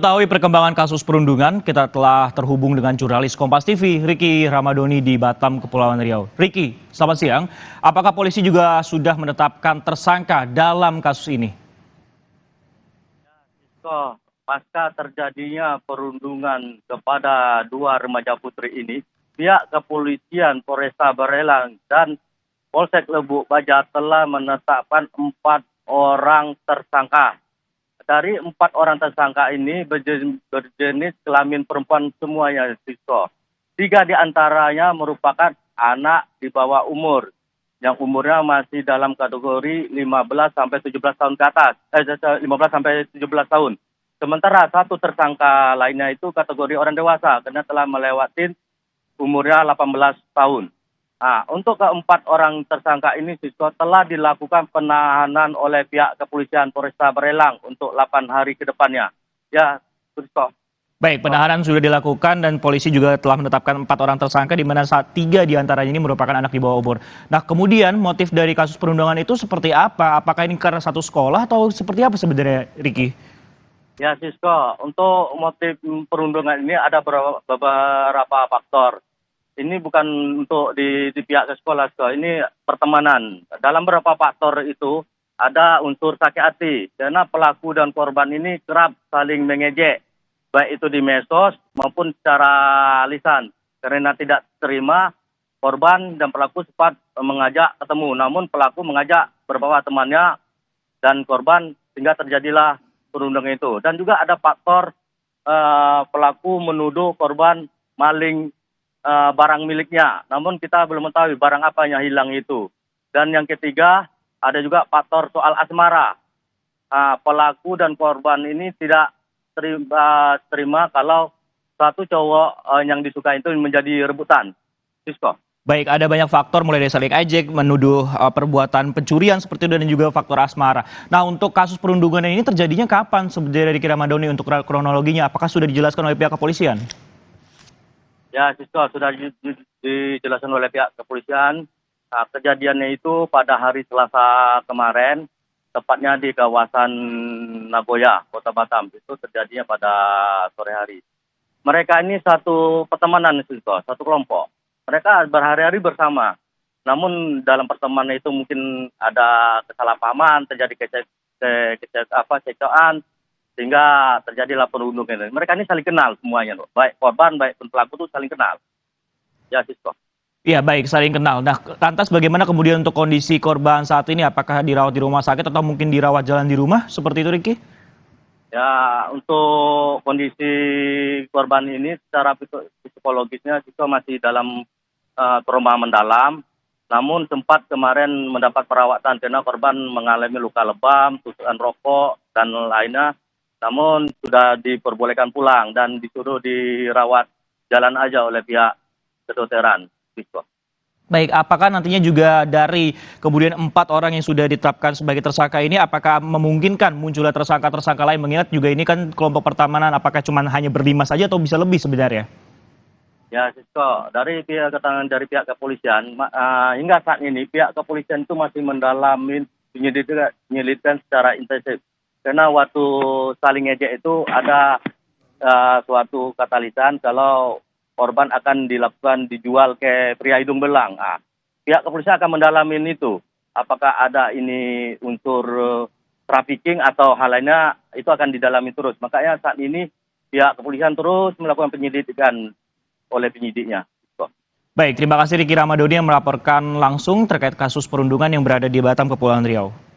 mengetahui perkembangan kasus perundungan, kita telah terhubung dengan jurnalis Kompas TV, Ricky Ramadoni di Batam, Kepulauan Riau. Ricky, selamat siang. Apakah polisi juga sudah menetapkan tersangka dalam kasus ini? Pasca terjadinya perundungan kepada dua remaja putri ini, pihak kepolisian Polresta Barelang dan Polsek Lebuk Baja telah menetapkan 4 orang tersangka. Dari 4 orang tersangka ini berjenis kelamin perempuan semuanya, Sisko. 3 diantaranya merupakan anak di bawah umur, yang umurnya masih dalam kategori 15 sampai 17 tahun ke atas, 15 sampai 17 tahun. Sementara 1 tersangka lainnya itu kategori orang dewasa, karena telah melewati umurnya 18 tahun. Nah, untuk ke-4 orang tersangka ini, Sisko, telah dilakukan penahanan oleh pihak kepolisian Polresta Barelang untuk 8 hari ke depannya. Ya, Sisko. Baik, penahanan sudah dilakukan dan polisi juga telah menetapkan 4 orang tersangka, di mana 3 diantaranya ini merupakan anak di bawah umur. Nah, kemudian motif dari kasus perundungan itu seperti apa? Apakah ini karena satu sekolah atau seperti apa sebenarnya, Ricky? Ya, Sisko, untuk motif perundungan ini ada beberapa faktor. Ini bukan untuk di pihak sekolah, ini pertemanan. Dalam beberapa faktor itu ada unsur sakit hati, karena pelaku dan korban ini kerap saling mengejek, baik itu di medsos maupun secara lisan. Karena tidak terima, korban dan pelaku sempat mengajak ketemu, namun pelaku mengajak beberapa temannya dan korban sehingga terjadilah perundungan itu. Dan juga ada faktor pelaku menuduh korban maling barang miliknya, namun kita belum mengetahui barang apa yang hilang itu. Dan yang ketiga, ada juga faktor soal asmara. Pelaku dan korban ini tidak terima kalau satu cowok yang disukai itu menjadi rebutan. Sisko. Baik, ada banyak faktor mulai dari saling ejek, menuduh perbuatan pencurian seperti itu dan juga faktor asmara. Nah, untuk kasus perundungan ini terjadinya kapan sebenarnya, Ricky Ramadoni, untuk kronologinya? Apakah sudah dijelaskan oleh pihak kepolisian? Ya, Sisko, sudah dijelaskan oleh pihak kepolisian. Nah, kejadiannya itu pada hari Selasa kemarin, tepatnya di kawasan Nagoya, Kota Batam. Itu terjadinya pada sore hari. Mereka ini satu pertemanan, Sisko, satu kelompok. Mereka berhari-hari bersama. Namun dalam pertemanan itu mungkin ada kesalahpahaman, terjadi kecewaan, sehingga terjadilah perundungan. Mereka ini saling kenal semuanya, loh. Baik korban, baik pelaku itu saling kenal. Ya, Sisko. Iya, baik, saling kenal. Nah, lantas bagaimana kemudian untuk kondisi korban saat ini? Apakah dirawat di rumah sakit atau mungkin dirawat jalan di rumah? Seperti itu, Ricky? Ya, untuk kondisi korban ini secara psikologisnya Sisko masih dalam trauma mendalam. Namun sempat kemarin mendapat perawatan karena korban mengalami luka lebam, tusukan rokok, dan lainnya. Namun sudah diperbolehkan pulang dan disuruh dirawat jalan aja oleh pihak kedokteran. Baik, apakah nantinya juga dari kemudian 4 orang yang sudah ditetapkan sebagai tersangka ini, apakah memungkinkan munculnya tersangka-tersangka lain, mengingat juga ini kan kelompok pertemanan, apakah cuma hanya berlima saja atau bisa lebih sebenarnya? Ya, Sisko, dari keterangan dari pihak kepolisian, hingga saat ini pihak kepolisian itu masih mendalami penyelidikan secara intensif. Karena waktu saling ejek itu ada suatu kata lisan kalau korban akan dijual ke pria hidung belang. Pihak kepolisian akan mendalami itu. Apakah ada ini unsur trafficking atau hal lainnya, itu akan didalami terus. Makanya saat ini pihak kepolisian terus melakukan penyelidikan oleh penyidiknya. Baik, terima kasih Ricky Ramadoni yang melaporkan langsung terkait kasus perundungan yang berada di Batam, Kepulauan Riau.